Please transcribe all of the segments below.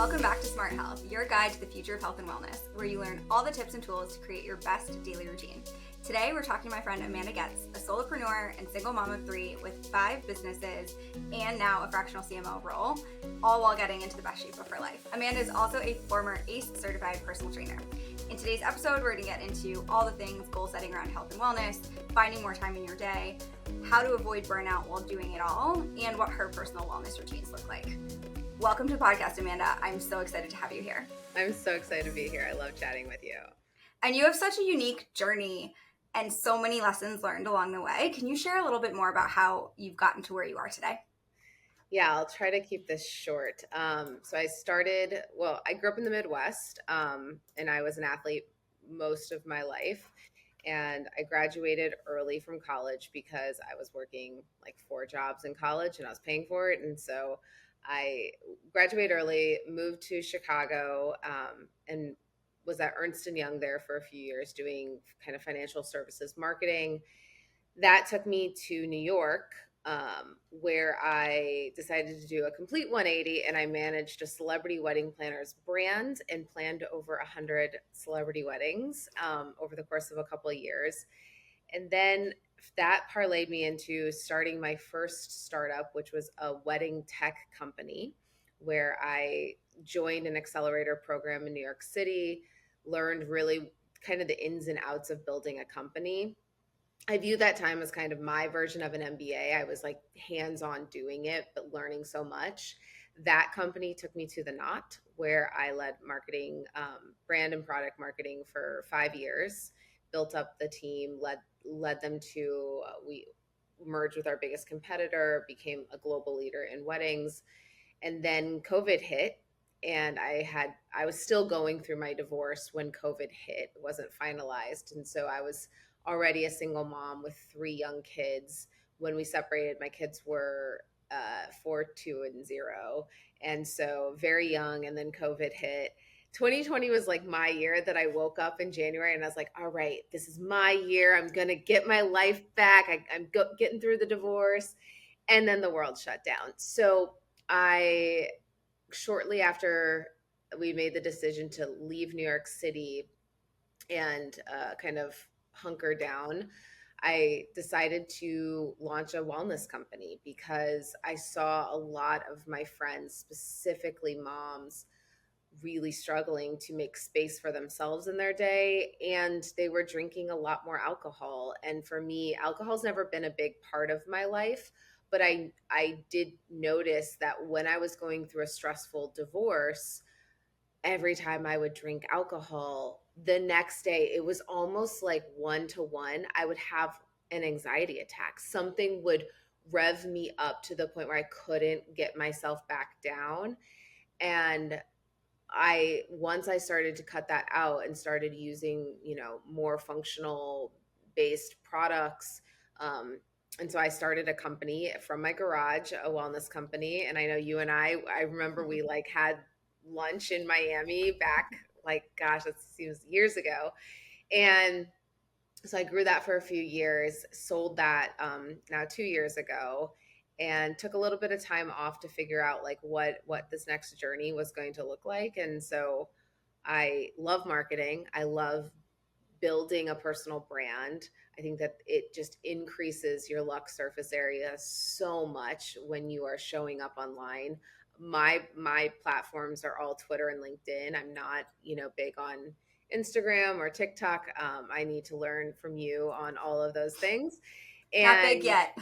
Welcome back to Smart Health, your guide to the future of health and wellness, where you learn all the tips and tools to create your best daily routine. Today, we're talking to my friend Amanda Goetz, a solopreneur and single mom of 3 with 5 businesses and now a fractional CMO role, all while getting into the best shape of her life. Amanda is also a former ACE certified personal trainer. In today's episode, we're going to get into all the things goal setting around health and wellness, finding more time in your day, how to avoid burnout while doing it all, and what her personal wellness routines look like. Welcome to the podcast, Amanda. I'm so excited to have you here. I'm so excited to be here. I love chatting with you. And you have such a unique journey and so many lessons learned along the way. Can you share a little bit more about how you've gotten to where you are today? Yeah, I'll try to keep this short. So I grew up in the Midwest, and I was an athlete most of my life. And I graduated early from college because I was working like 4 jobs in college and I was paying for it. And so I graduated early, moved to Chicago, and was at Ernst & Young there for a few years doing kind of financial services marketing. That took me to New York, where I decided to do a complete 180, and I managed a celebrity wedding planners brand and planned over 100 celebrity weddings over the course of a couple of years. And then that parlayed me into starting my first startup, which was a wedding tech company, where I joined an accelerator program in New York City, learned really kind of the ins and outs of building a company. I view that time as kind of my version of an MBA. I was like hands-on doing it, but learning so much. That company took me to the Knot, where I led marketing, brand and product marketing for 5 years, built up the team, led them to, we merged with our biggest competitor, became a global leader in weddings. And then COVID hit, and I was still going through my divorce when COVID hit. It wasn't finalized. And so I was already a single mom with 3 young kids. When we separated, my kids were 4, 2, and 0. And so very young, and then COVID hit. 2020 was like my year that I woke up in January and I was like, all right, this is my year. I'm going to get my life back. I'm getting through the divorce. And then the world shut down. So shortly after we made the decision to leave New York City and kind of hunker down, I decided to launch a wellness company because I saw a lot of my friends, specifically moms, really struggling to make space for themselves in their day, and they were drinking a lot more alcohol. And for me, alcohol's never been a big part of my life, but I did notice that when I was going through a stressful divorce, every time I would drink alcohol, the next day it was almost like 1-to-1. I would have an anxiety attack. Something would rev me up to the point where I couldn't get myself back down. And once I started to cut that out and started using, more functional based products. And so I started a company from my garage, a wellness company. And I know you and I remember we like had lunch in Miami back, like, gosh, that seems years ago. And so I grew that for a few years, sold that now 2 years ago, and took a little bit of time off to figure out like what this next journey was going to look like. And so I love marketing. I love building a personal brand. I think that it just increases your luck surface area so much when you are showing up online. My platforms are all Twitter and LinkedIn. I'm not, big on Instagram or TikTok. I need to learn from you on all of those things. Not big yet.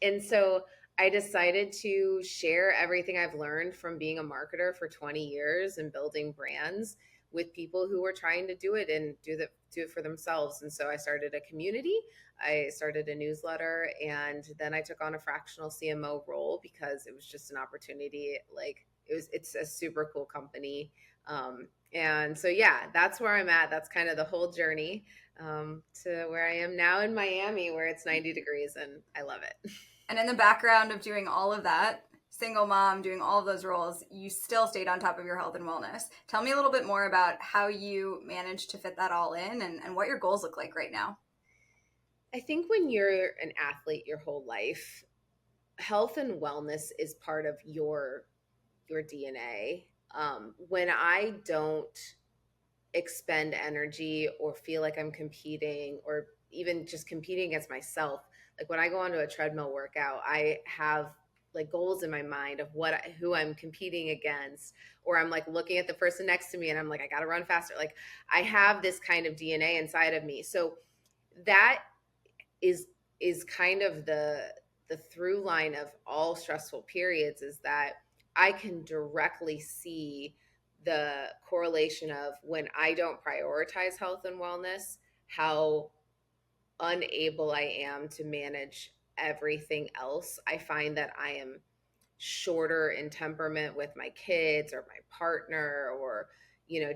And so I decided to share everything I've learned from being a marketer for 20 years and building brands with people who were trying to do it and do it for themselves. And so I started a community. I started a newsletter, and then I took on a fractional CMO role because it was just an opportunity. Like it's a super cool company. And so, yeah, that's where I'm at. That's kind of the whole journey to where I am now in Miami, where it's 90 degrees and I love it. And in the background of doing all of that, single mom, doing all of those roles, you still stayed on top of your health and wellness. Tell me a little bit more about how you managed to fit that all in and what your goals look like right now. I think when you're an athlete your whole life, health and wellness is part of your DNA. When I don't expend energy or feel like I'm competing or even just competing against myself, like when I go onto a treadmill workout, I have like goals in my mind of who I'm competing against, or I'm like looking at the person next to me and I'm like, I got to run faster. Like I have this kind of DNA inside of me. So that is kind of the through line of all stressful periods, is that I can directly see the correlation of when I don't prioritize health and wellness, how unable I am to manage everything else. I find that I am shorter in temperament with my kids or my partner, or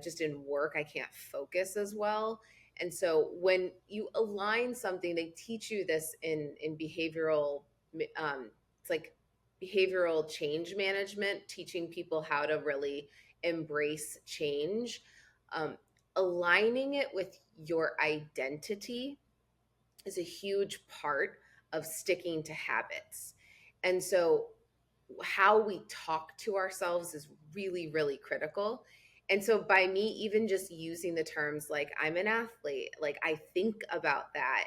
just in work I can't focus as well. And so when you align something, they teach you this in behavioral, it's like behavioral change management, teaching people how to really embrace change. Aligning it with your identity is a huge part of sticking to habits. And so how we talk to ourselves is really, really critical. And so by me even just using the terms like I'm an athlete, like I think about that.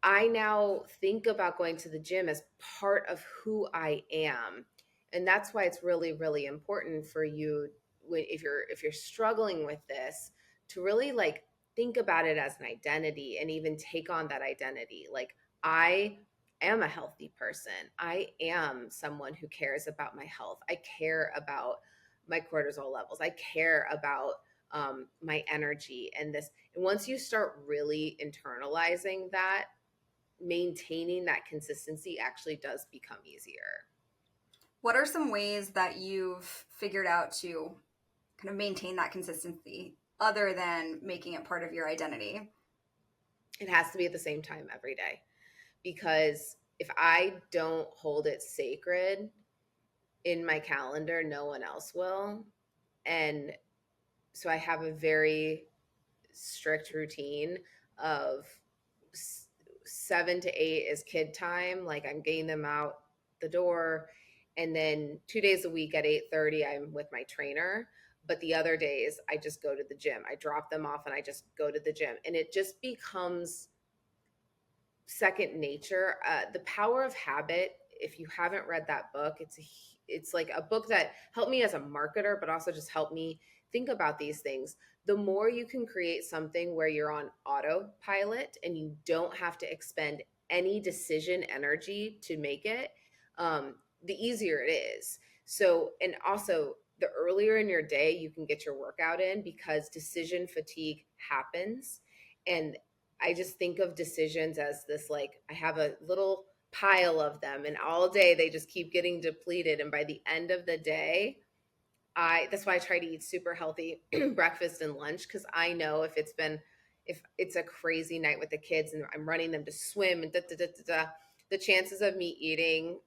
I now think about going to the gym as part of who I am. And that's why it's really, really important for you, if you're struggling with this, to really like think about it as an identity and even take on that identity. Like I am a healthy person. I am someone who cares about my health. I care about my cortisol levels. I care about my energy and this. And once you start really internalizing that, maintaining that consistency actually does become easier. What are some ways that you've figured out to kind of maintain that consistency other than making it part of your identity? It has to be at the same time every day, because if I don't hold it sacred in my calendar, no one else will. And so I have a very strict routine of 7 to 8 is kid time. Like I'm getting them out the door. And then 2 days a week at 8:30, I'm with my trainer. But the other days I just go to the gym. I drop them off and I just go to the gym. And it just becomes second nature. The Power of Habit, if you haven't read that book, it's like a book that helped me as a marketer, but also just helped me think about these things. The more you can create something where you're on autopilot and you don't have to expend any decision energy to make it, the easier it is. So, and also the earlier in your day you can get your workout in, because decision fatigue happens. And I just think of decisions as this, like I have a little pile of them and all day they just keep getting depleted. And by the end of the day, that's why I try to eat super healthy breakfast and lunch, because I know if it's a crazy night with the kids and I'm running them to swim and the chances of me eating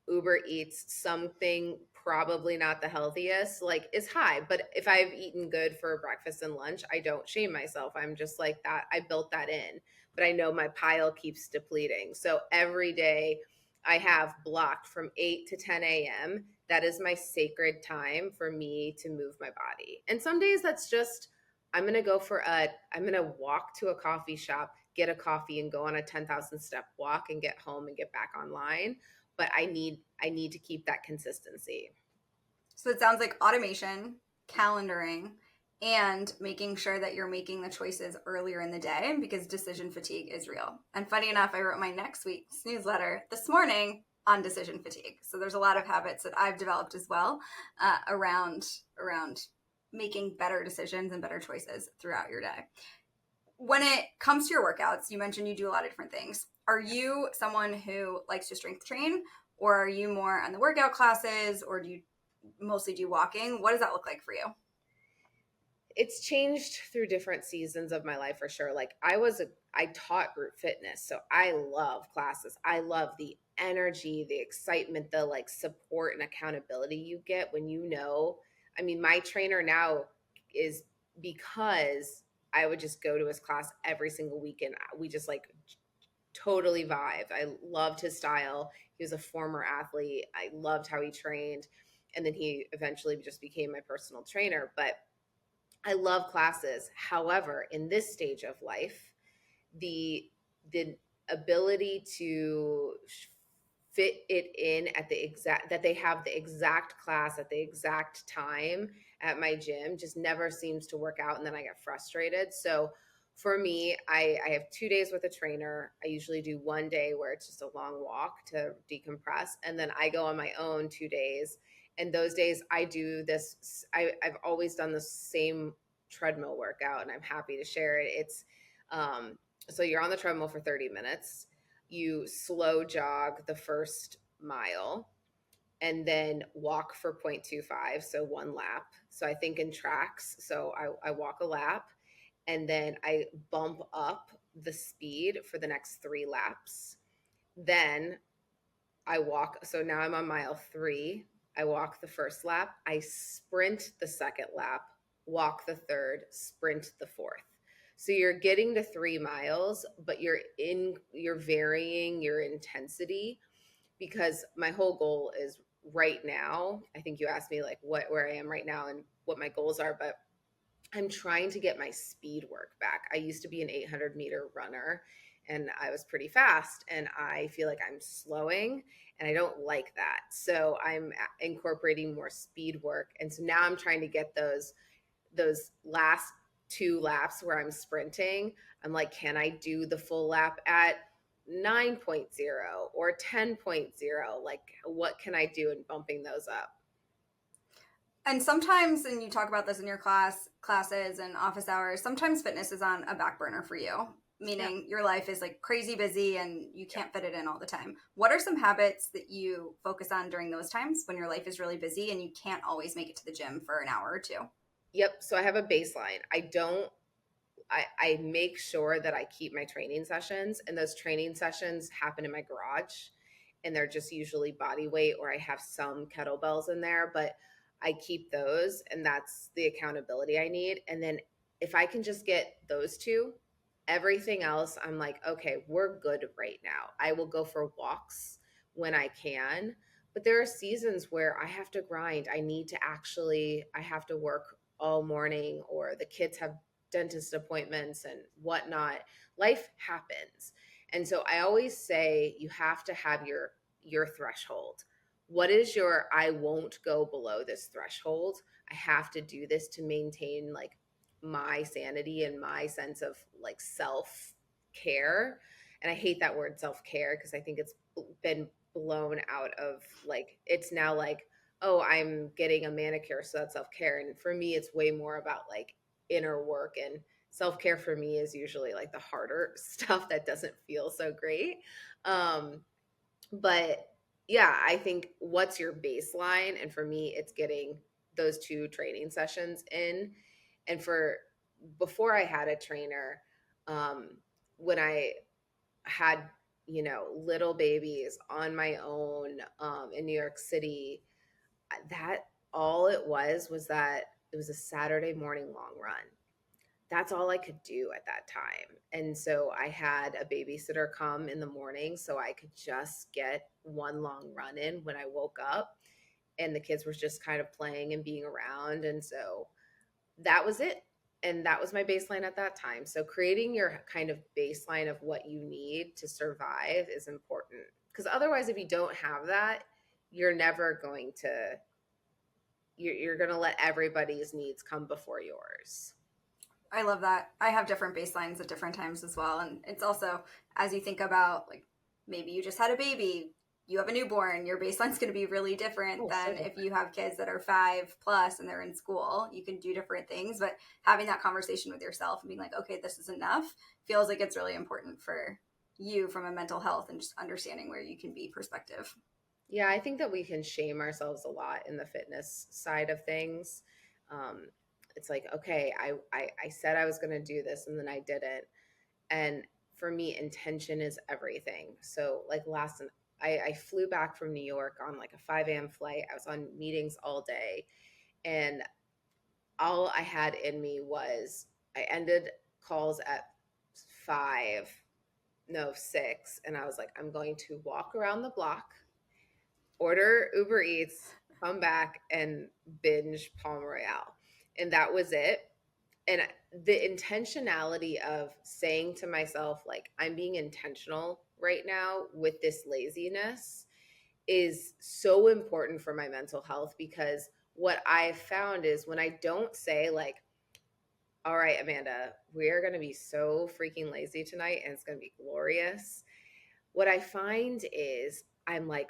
Uber Eats something probably not the healthiest, like, is high. But if I've eaten good for breakfast and lunch, I don't shame myself. I'm just like that. I built that in, but I know my pile keeps depleting. So every day I have blocked from 8 to 10 a.m. That is my sacred time for me to move my body. And some days that's just, I'm going to walk to a coffee shop, get a coffee and go on a 10,000 step walk and get home and get back online. But I need to keep that consistency. So it sounds like automation, calendaring, and making sure that you're making the choices earlier in the day, because decision fatigue is real. And funny enough, I wrote my next week's newsletter this morning on decision fatigue. So there's a lot of habits that I've developed as well around making better decisions and better choices throughout your day. When it comes to your workouts, you mentioned you do a lot of different things. Are you someone who likes to strength train, or are you more on the workout classes, or do you mostly do walking? What does that look like for you? It's changed through different seasons of my life for sure. Like I taught group fitness, so I love classes. I love the energy, the excitement, the like support and accountability you get when I mean, my trainer now is because I would just go to his class every single week and we just like totally vibed. I loved his style. He was a former athlete. I loved how he trained. And then he eventually just became my personal trainer. But I love classes. However, in this stage of life, the ability to fit it in at the exact, that they have the exact class at the exact time at my gym just never seems to work out, and then I get frustrated. So for me, I have 2 days with a trainer. I usually do one day where it's just a long walk to decompress, and then I go on my own 2 days. And those days I do this, I've always done the same treadmill workout, and I'm happy to share it. It's so you're on the treadmill for 30 minutes. You slow jog the first mile and then walk for 0.25, so one lap. So I think in tracks. So I walk a lap, and then I bump up the speed for the next 3 laps. Then I walk. So now I'm on mile 3. I walk the first lap. I sprint the second lap, walk the third, sprint the fourth. So you're getting to 3 miles, but you're varying your intensity, because my whole goal is right now. I think you asked me like where I am right now and what my goals are, but I'm trying to get my speed work back. I used to be an 800-meter runner, and I was pretty fast, and I feel like I'm slowing, and I don't like that. So I'm incorporating more speed work. And so now I'm trying to get those last 2 laps where I'm sprinting. I'm like, can I do the full lap at 9.0 or 10.0? Like, what can I do in bumping those up? And sometimes, and you talk about this in your classes and office hours, sometimes fitness is on a back burner for you, meaning your life is like crazy busy and you can't fit it in all the time. What are some habits that you focus on during those times when your life is really busy and you can't always make it to the gym for an hour or two? Yep. So I have a baseline. I make sure that I keep my training sessions, and those training sessions happen in my garage, and they're just usually body weight, or I have some kettlebells in there, but I keep those, and that's the accountability I need. And then if I can just get those 2, everything else, I'm like, okay, we're good right now. I will go for walks when I can, but there are seasons where I have to grind. I have to work all morning, or the kids have dentist appointments and whatnot. Life happens. And so I always say you have to have your threshold. What is your, I won't go below this threshold. I have to do this to maintain like my sanity and my sense of like self-care. And I hate that word self-care, because I think it's been blown out of, like, it's now like, oh, I'm getting a manicure, so that's self-care. And for me, it's way more about like inner work, and self-care for me is usually like the harder stuff that doesn't feel so great. But yeah, I think what's your baseline? And for me, it's getting those 2 training sessions in. And before I had a trainer, when I had, little babies on my own, in New York City, that all it was that it was a Saturday morning long run. That's all I could do at that time. And so I had a babysitter come in the morning so I could just get one long run in when I woke up, and the kids were just kind of playing and being around. And so that was it. And that was my baseline at that time. So creating your kind of baseline of what you need to survive is important, because otherwise, if you don't have that, you're never going to, you're going to let everybody's needs come before yours. I love that. I have different baselines at different times as well. And it's also, as you think about, like, maybe you just had a baby, you have a newborn, your baseline's going to be really different than if you have kids that are 5+ and they're in school. You can do different things, but having that conversation with yourself and being like, okay, this is enough, feels like it's really important for you from a mental health and just understanding where you can be perspective. Yeah, I think that we can shame ourselves a lot in the fitness side of things. It's like, okay, I said I was going to do this and then I didn't. And for me, intention is everything. So like I flew back from New York on like a 5 a.m. flight. I was on meetings all day, and all I had in me was, I ended calls at 6, and I was like, I'm going to walk around the block. order Uber Eats, come back and binge Palm Royale. And that was it. And the intentionality of saying to myself, like, I'm being intentional right now with this laziness is so important for my mental health, because what I've found is when I don't say, like, all right, Amanda, we are going to be so freaking lazy tonight and it's going to be glorious. What I find is I'm like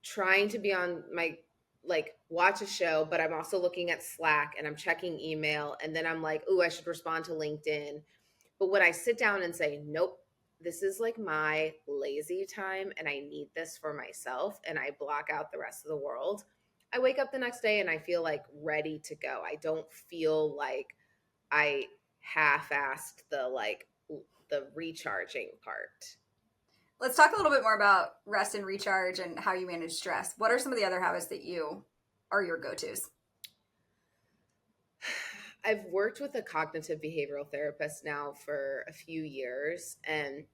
trying to be on my, like, watch a show, but I'm also looking at Slack and I'm checking email. And then I'm like, ooh, I should respond to LinkedIn. But when I sit down and say, nope, this is like my lazy time and I need this for myself, and I block out the rest of the world, I wake up the next day and I feel like ready to go. I don't feel like I half-assed the recharging part. Let's talk a little bit more about rest and recharge and how you manage stress. What are some of the other habits that you are your go-tos? I've worked with a cognitive behavioral therapist now for a few years, and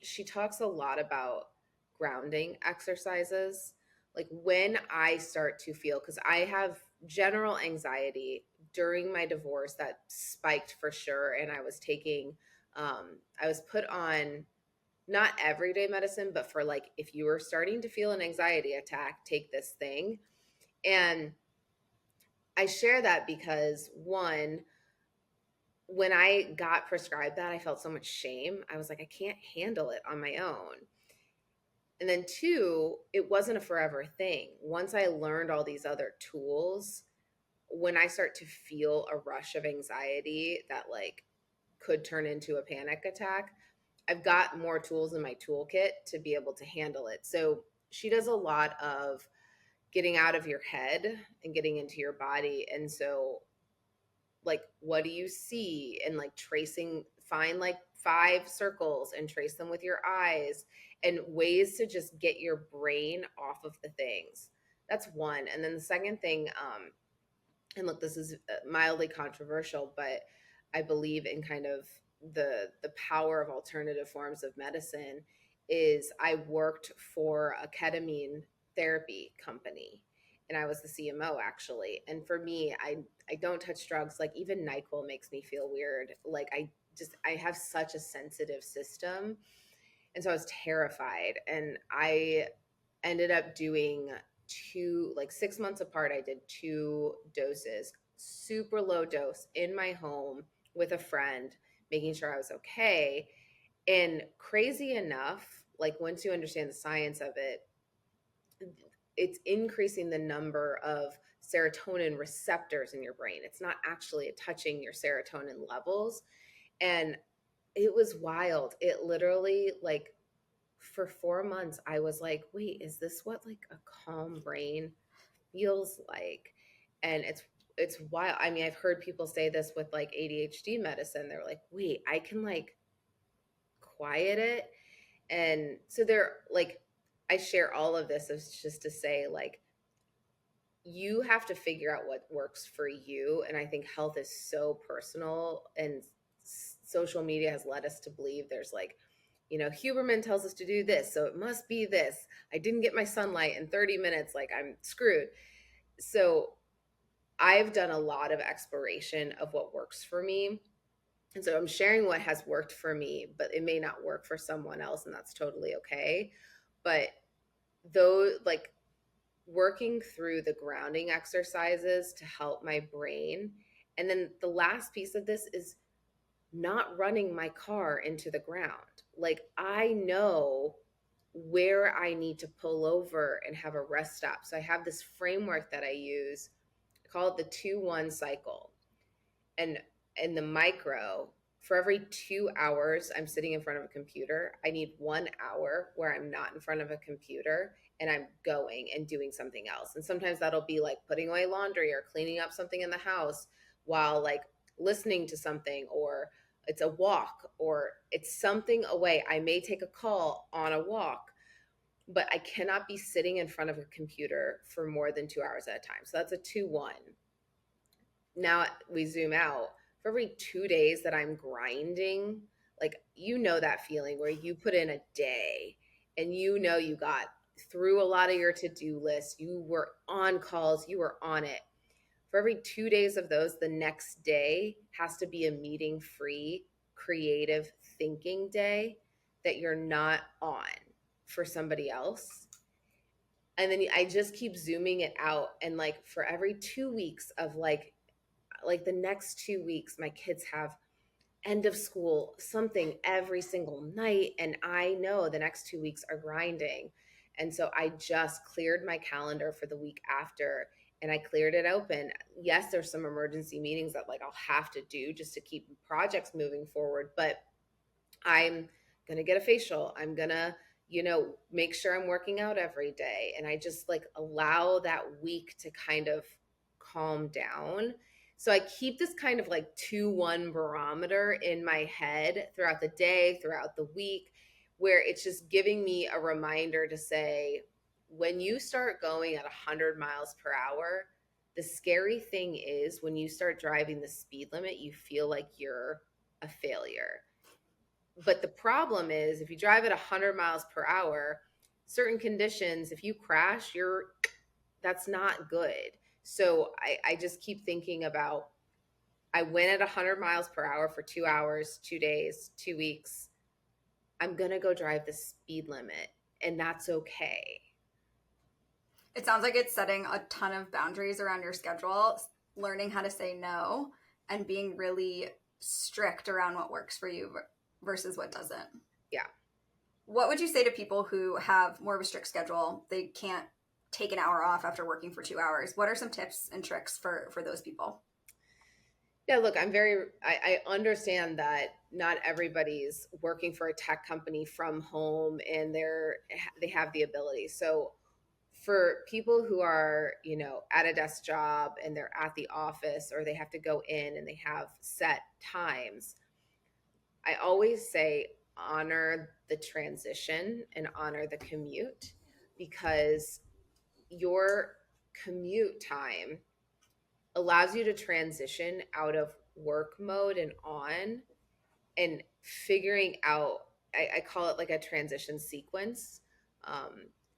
she talks a lot about grounding exercises. Like when I start to feel, because I have general anxiety during my divorce that spiked for sure, and I was taking, I was put on not everyday medicine, but for like, if you were starting to feel an anxiety attack, take this thing. And I share that because one, when I got prescribed that, I felt so much shame. I was like, I can't handle it on my own. And then two, it wasn't a forever thing. Once I learned all these other tools, when I start to feel a rush of anxiety that like could turn into a panic attack, I've got more tools in my toolkit to be able to handle it. So she does a lot of getting out of your head and getting into your body. And so, like, what do you see? And like tracing, find like 5 circles and trace them with your eyes, and ways to just get your brain off of the things. That's one. And then the second thing, and look, this is mildly controversial, but I believe in kind of the power of alternative forms of medicine, is I worked for a ketamine therapy company, and I was the CMO actually. And for me, I don't touch drugs. Like even NyQuil makes me feel weird. Like I have such a sensitive system. And so I was terrified, and I ended up doing 2, like 6 months apart, I did 2 doses, super low dose in my home with a friend, making sure I was okay. And crazy enough, like once you understand the science of it, it's increasing the number of serotonin receptors in your brain. It's not actually touching your serotonin levels. And it was wild. It literally, like, for 4 months, I was like, wait, is this what like a calm brain feels like? And it's wild. I mean, I've heard people say this with like ADHD medicine. They're like, wait, I can like quiet it. And so they're like, I share all of this as just to say, like, you have to figure out what works for you. And I think health is so personal, and social media has led us to believe there's like, Huberman tells us to do this, so it must be this. I didn't get my sunlight in 30 minutes, like I'm screwed. So I've done a lot of exploration of what works for me. And so I'm sharing what has worked for me, but it may not work for someone else, and that's totally okay. But though, like, working through the grounding exercises to help my brain. And then the last piece of this is not running my car into the ground. Like, I know where I need to pull over and have a rest stop. So I have this framework that I use. I call it the 2-1 cycle. And in the micro, for every 2 hours I'm sitting in front of a computer, I need 1 hour where I'm not in front of a computer and I'm going and doing something else. And sometimes that'll be like putting away laundry or cleaning up something in the house while like listening to something, or it's a walk, or it's something away. I may take a call on a walk, but I cannot be sitting in front of a computer for more than 2 hours at a time. So that's a 2-1. Now we zoom out. For every 2 days that I'm grinding, like, that feeling where you put in a day and you got through a lot of your to-do lists. You were on calls, you were on it. For every 2 days of those, the next day has to be a meeting free, creative thinking day that you're not on for somebody else. And then I just keep zooming it out. And like for every 2 weeks of like the next 2 weeks, my kids have end of school something every single night. And I know the next 2 weeks are grinding. And so I just cleared my calendar for the week after, and I cleared it open. Yes, there's some emergency meetings that like I'll have to do just to keep projects moving forward, but I'm going to get a facial. I'm going to, make sure I'm working out every day. And I just like allow that week to kind of calm down. So I keep this kind of like 2-1 barometer in my head throughout the day, throughout the week, where it's just giving me a reminder to say, when you start going at 100 miles per hour, the scary thing is when you start driving the speed limit, you feel like you're a failure. But the problem is if you drive at 100 miles per hour, certain conditions, if you crash, that's not good. So I just keep thinking about, I went at 100 miles per hour for 2 hours, 2 days, 2 weeks. I'm going to go drive the speed limit, and that's okay. It sounds like it's setting a ton of boundaries around your schedule, learning how to say no, and being really strict around what works for you versus what doesn't. Yeah. What would you say to people who have more of a strict schedule? They can't take an hour off after working for 2 hours. What are some tips and tricks for those people? Yeah, look, I understand that not everybody's working for a tech company from home and they have the ability. So for people who are, at a desk job and they're at the office, or they have to go in and they have set times, I always say honor the transition and honor the commute, because your commute time allows you to transition out of work mode and on, and figuring out, I call it like a transition sequence,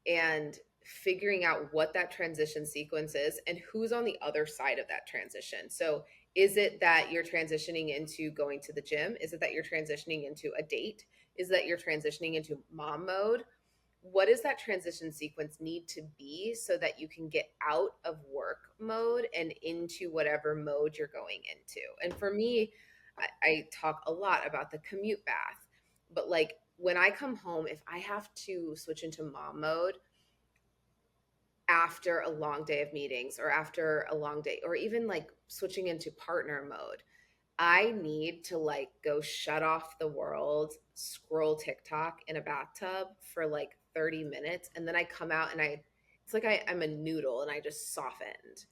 and figuring out what that transition sequence is and who's on the other side of that transition. So is it that you're transitioning into going to the gym? Is it that you're transitioning into a date? Is that you're transitioning into mom mode? What does that transition sequence need to be so that you can get out of work mode and into whatever mode you're going into? And for me, I talk a lot about the commute bath, but like when I come home, if I have to switch into mom mode after a long day of meetings, or after a long day, or even like switching into partner mode, I need to like go shut off the world, scroll TikTok in a bathtub for like 30 minutes. And then I come out and it's like I'm a noodle and I just softened,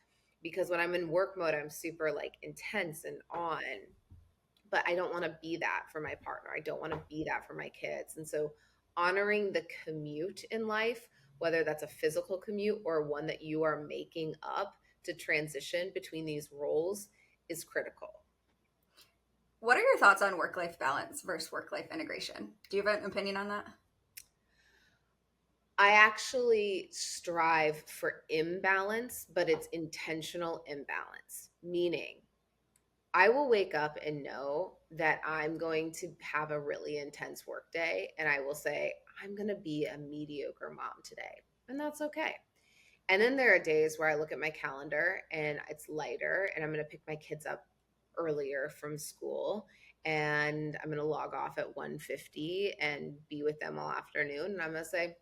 because when I'm in work mode, I'm super like intense and on, but I don't want to be that for my partner. I don't want to be that for my kids. And so honoring the commute in life, whether that's a physical commute or one that you are making up to transition between these roles, is critical. What are your thoughts on work-life balance versus work-life integration? Do you have an opinion on that? I actually strive for imbalance, but it's intentional imbalance, meaning I will wake up and know that I'm going to have a really intense work day, and I will say, I'm going to be a mediocre mom today, and that's okay. And then there are days where I look at my calendar and it's lighter, and I'm going to pick my kids up earlier from school, and I'm going to log off at 1:50 and be with them all afternoon. And I'm going to say,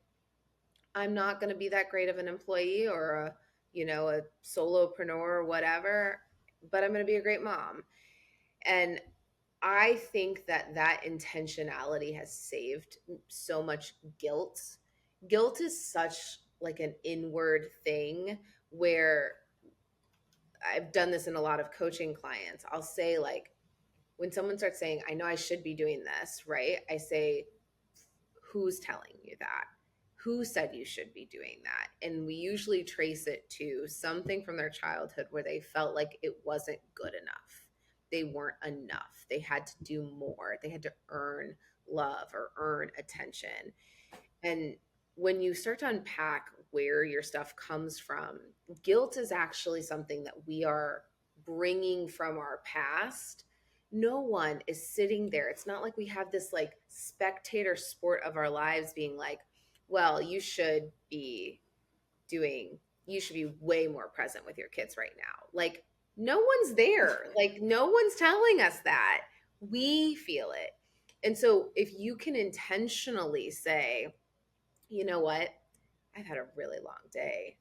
I'm not going to be that great of an employee or a solopreneur or whatever, but I'm going to be a great mom. And I think that intentionality has saved so much guilt. Guilt is such like an inward thing, where I've done this in a lot of coaching clients. I'll say, like, when someone starts saying, I know I should be doing this, right? I say, who's telling you that? Who said you should be doing that? And we usually trace it to something from their childhood where they felt like it wasn't good enough. They weren't enough. They had to do more. They had to earn love or earn attention. And when you start to unpack where your stuff comes from, guilt is actually something that we are bringing from our past. No one is sitting there. It's not like we have this like spectator sport of our lives being like, well, you should be way more present with your kids right now. Like, no one's there. Like, no one's telling us that. We feel it. And so, if you can intentionally say, you know what, I've had a really long day.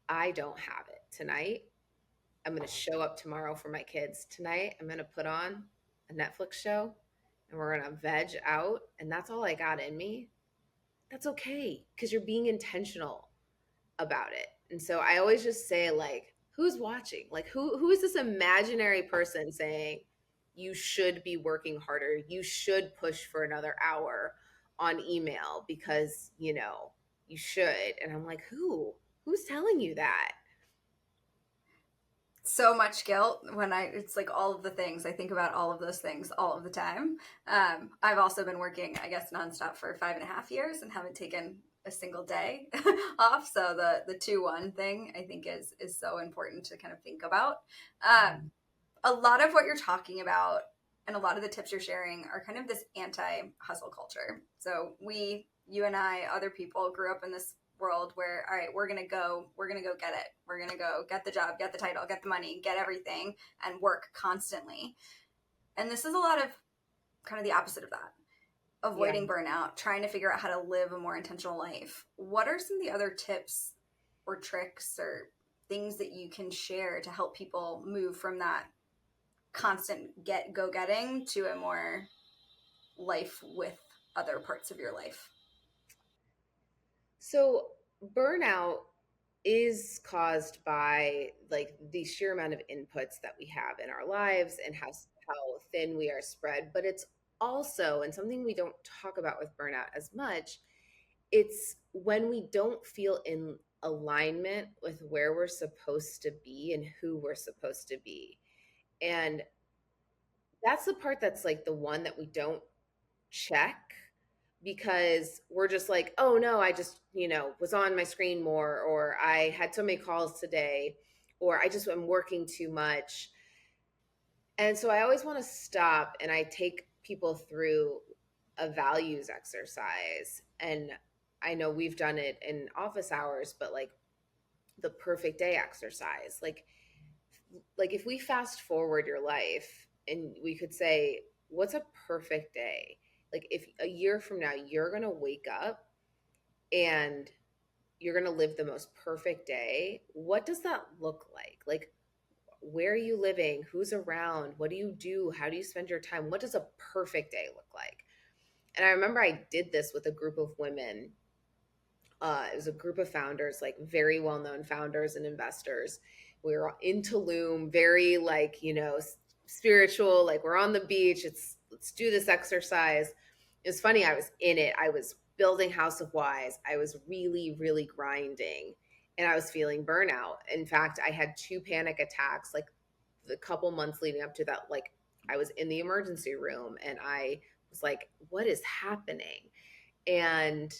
I don't have it tonight. I'm going to show up tomorrow for my kids. Tonight, I'm going to put on a Netflix show and we're going to veg out. And that's all I got in me. That's okay because you're being intentional about it. And so I always just say, like, who's watching? Like, who is this imaginary person saying you should be working harder? You should push for another hour on email because, you should. And I'm like, who's telling you that? So much guilt when it's like all of the things. I think about all of those things all of the time. I've also been working, I guess, nonstop for 5.5 years and haven't taken a single day off. So the 2-1 thing I think is so important to kind of think about. A lot of what you're talking about and a lot of the tips you're sharing are kind of this anti-hustle culture. So you and I, other people grew up in this world where, all right, we're gonna go get it. We're gonna go get the job, get the title, get the money, get everything, and work constantly. And this is a lot of kind of the opposite of that. Avoiding burnout, trying to figure out how to live a more intentional life. What are some of the other tips or tricks or things that you can share to help people move from that constant getting to a more life with other parts of your life? So burnout is caused by like the sheer amount of inputs that we have in our lives and how thin we are spread. But it's also, and something we don't talk about with burnout as much, it's when we don't feel in alignment with where we're supposed to be and who we're supposed to be. And that's the part that's like the one that we don't check because we're just like, oh no, I just, was on my screen more, or I had so many calls today, or I just am working too much. And so I always want to stop and I take people through a values exercise. And I know we've done it in office hours, but like the perfect day exercise, like if we fast forward your life and we could say, what's a perfect day? Like if a year from now you're going to wake up and you're going to live the most perfect day, what does that look like? Like, where are you living? Who's around? What do you do? How do you spend your time? What does a perfect day look like? And I remember I did this with a group of women. It was a group of founders, like very well-known founders and investors. We were in Tulum, very like, spiritual, like we're on the beach. Let's do this exercise. It was funny. I was in it. I was building House of Wise. I was really, really grinding and I was feeling burnout. In fact, I had 2 panic attacks, like the couple months leading up to that. Like I was in the emergency room and I was like, what is happening? And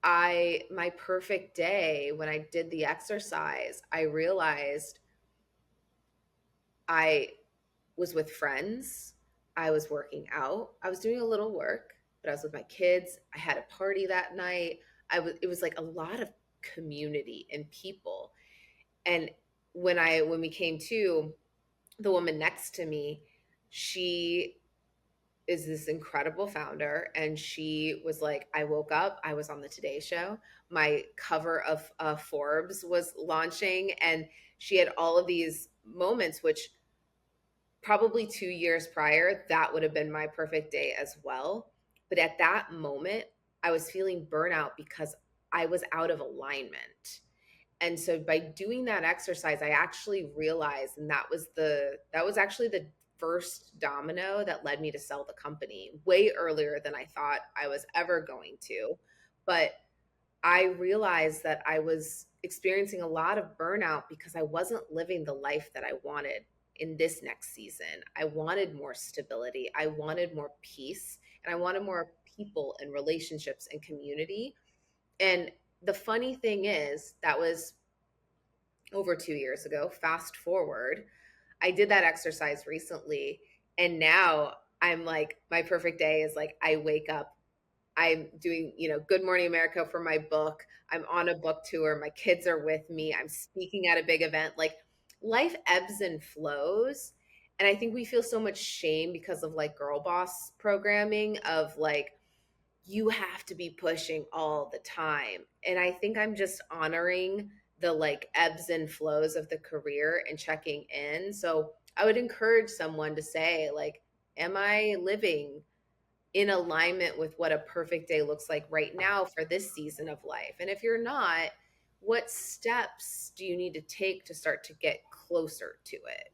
my perfect day when I did the exercise, I realized I was with friends. I was working out. I was doing a little work, but I was with my kids. I had a party that night. It was like a lot of community and people. And when we came to, the woman next to me, she is this incredible founder, and she was like, I woke up, I was on the Today Show, my cover of Forbes was launching, and she had all of these moments which probably 2 years prior that would have been my perfect day as well. But at that moment I was feeling burnout because I was out of alignment. And so by doing that exercise, I actually realized, and that was actually the first domino that led me to sell the company way earlier than I thought I was ever going to. But I realized that I was experiencing a lot of burnout because I wasn't living the life that I wanted in this next season. I wanted more stability. I wanted more peace, and I wanted more people and relationships and community. And the funny thing is, that was over 2 years ago. Fast forward, I did that exercise recently, and now I'm like, my perfect day is like, I wake up, I'm doing, Good Morning America for my book. I'm on a book tour. My kids are with me. I'm speaking at a big event. Like, life ebbs and flows. And I think we feel so much shame because of like girl boss programming of like, you have to be pushing all the time. And I think I'm just honoring the like ebbs and flows of the career and checking in. So I would encourage someone to say, like, am I living in alignment with what a perfect day looks like right now for this season of life? And if you're not, what steps do you need to take to start to get closer to it?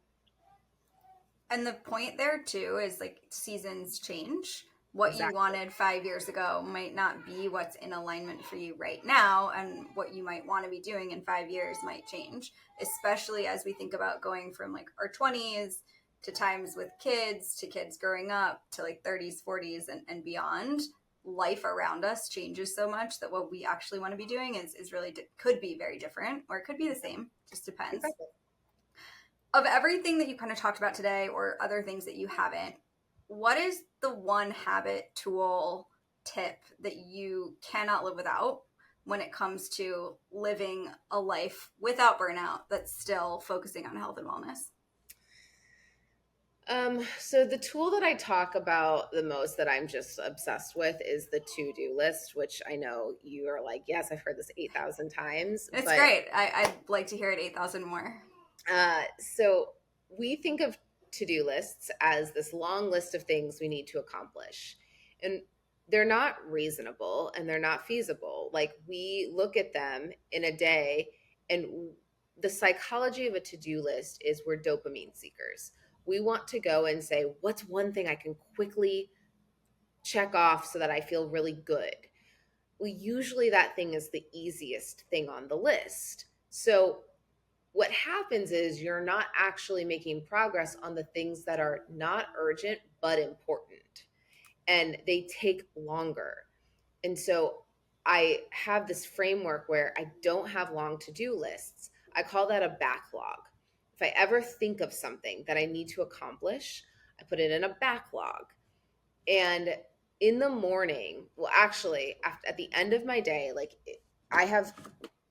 And the point there too is like seasons change. What you Exactly. wanted 5 years ago might not be what's in alignment for you right now, and what you might want to be doing in 5 years might change, especially as we think about going from like our 20s to times with kids to kids growing up to like 30s, 40s, and beyond. Life around us changes so much that what we actually want to be doing is really could be very different, or it could be the same. Just depends. Exactly. Of everything that you kind of talked about today, or other things that you haven't, what is the one habit, tool, tip that you cannot live without when it comes to living a life without burnout that's still focusing on health and wellness? So the tool that I talk about the most that I'm just obsessed with is the to-do list, which I know you are like, yes, I've heard this 8,000 times. It's but great. I'd like to hear it 8,000 more. So we think of to-do lists as this long list of things we need to accomplish. And they're not reasonable and they're not feasible. Like, we look at them in a day, and the psychology of a to-do list is we're dopamine seekers. We want to go and say, what's one thing I can quickly check off so that I feel really good? Well, usually that thing is the easiest thing on the list. So what happens is you're not actually making progress on the things that are not urgent but important, and they take longer. And so I have this framework where I don't have long to-do lists. I call that a backlog. If I ever think of something that I need to accomplish, I put it in a backlog. And in the morning, well, actually, at the end of my day, like, I have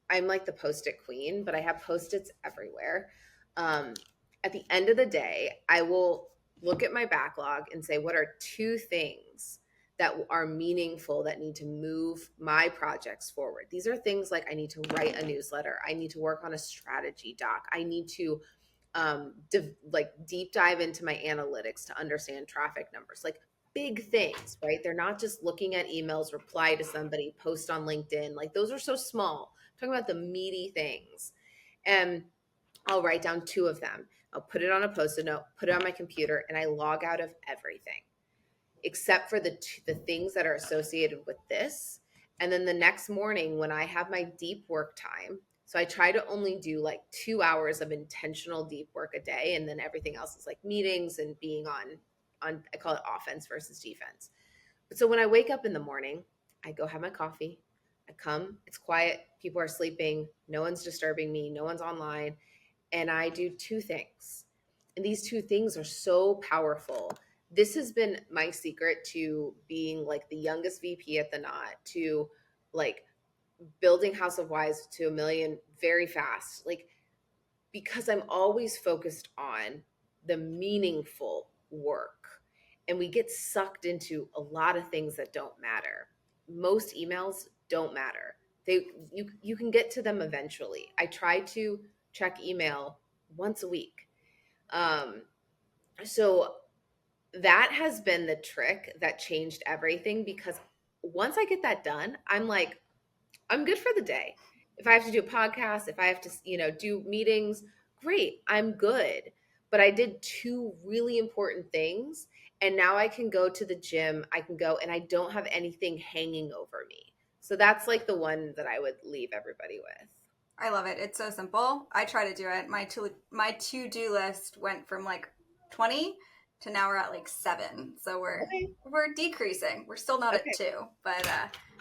I'm like the Post-it queen, but I have Post-its everywhere. At the end of the day, I will look at my backlog and say, what are two things that are meaningful that need to move my projects forward? These are things like, I need to write a newsletter. I need to work on a strategy doc. I need to deep dive into my analytics to understand traffic numbers. Like, big things, right? They're not just looking at emails, reply to somebody, post on LinkedIn. Like, those are so small. I'm talking about the meaty things. And I'll write down two of them. I'll put it on a Post-it note, put it on my computer, and I log out of everything except for the things that are associated with this. And then the next morning, when I have my deep work time, so I try to only do like 2 hours of intentional deep work a day, and then everything else is like meetings and being on I call it offense versus defense. But so when I wake up in the morning, I go have my coffee. I come, it's quiet, people are sleeping, no one's disturbing me, no one's online, and I do two things. And these two things are so powerful. This has been my secret to being like the youngest VP at the Knot, to like building House of Wise to 1 million very fast. Like, because I'm always focused on the meaningful work. And we get sucked into a lot of things that don't matter. Most emails don't matter. You can get to them eventually. I try to check email once a week. So that has been the trick that changed everything, because once I get that done, I'm like, I'm good for the day. If I have to do a podcast, if I have to, do meetings, great, I'm good. But I did two really important things, and now I can go to the gym. I can go, and I don't have anything hanging over me. So that's like the one that I would leave everybody with. I love it. It's so simple. I try to do it. My to-do list went from like 20 to now we're at like 7. So we're decreasing. We're still not at 2, but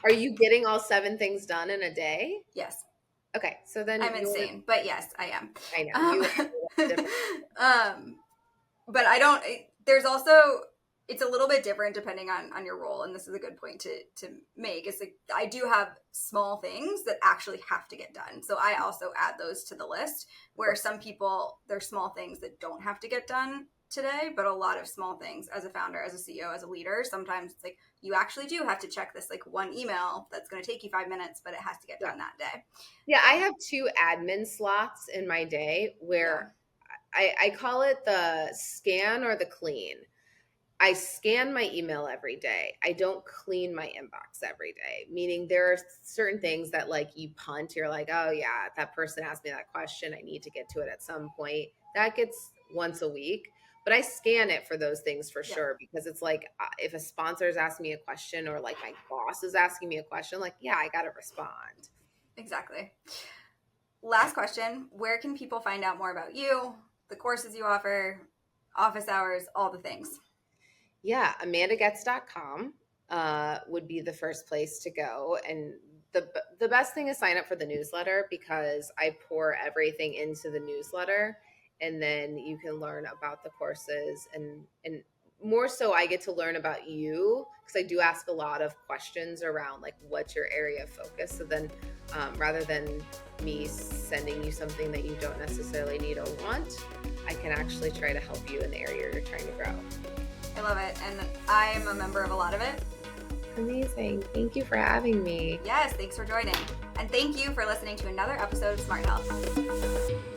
are you getting all 7 things done in a day? Yes. Okay, so then I'm insane, but yes, I am. I know. But I don't. There's also, it's a little bit different depending on your role, and this is a good point to make. Is like I do have small things that actually have to get done, so I also add those to the list. Where some people, there's small things that don't have to get done today, but a lot of small things as a founder, as a CEO, as a leader, sometimes it's like you actually do have to check this like one email that's going to take you 5 minutes, but it has to get done that day. Yeah, I have 2 admin slots in my day where I call it the scan or the clean. I scan my email every day. I don't clean my inbox every day, meaning there are certain things that like you punt. You're like, oh yeah, that person asked me that question. I need to get to it at some point. That gets once a week. But I scan it for those things for sure, because it's like if a sponsor is asking me a question or like my boss is asking me a question, like, yeah, I got to respond. Exactly. Last question. Where can people find out more about you, the courses you offer, office hours, all the things? Yeah, amandagoetz.com would be the first place to go. And the best thing is sign up for the newsletter, because I pour everything into the newsletter. And then you can learn about the courses and more so I get to learn about you, because I do ask a lot of questions around like what's your area of focus. So then rather than me sending you something that you don't necessarily need or want, I can actually try to help you in the area you're trying to grow. I love it. And I'm a member of a lot of it. Amazing. Thank you for having me. Yes, thanks for joining. And thank you for listening to another episode of Smart Health.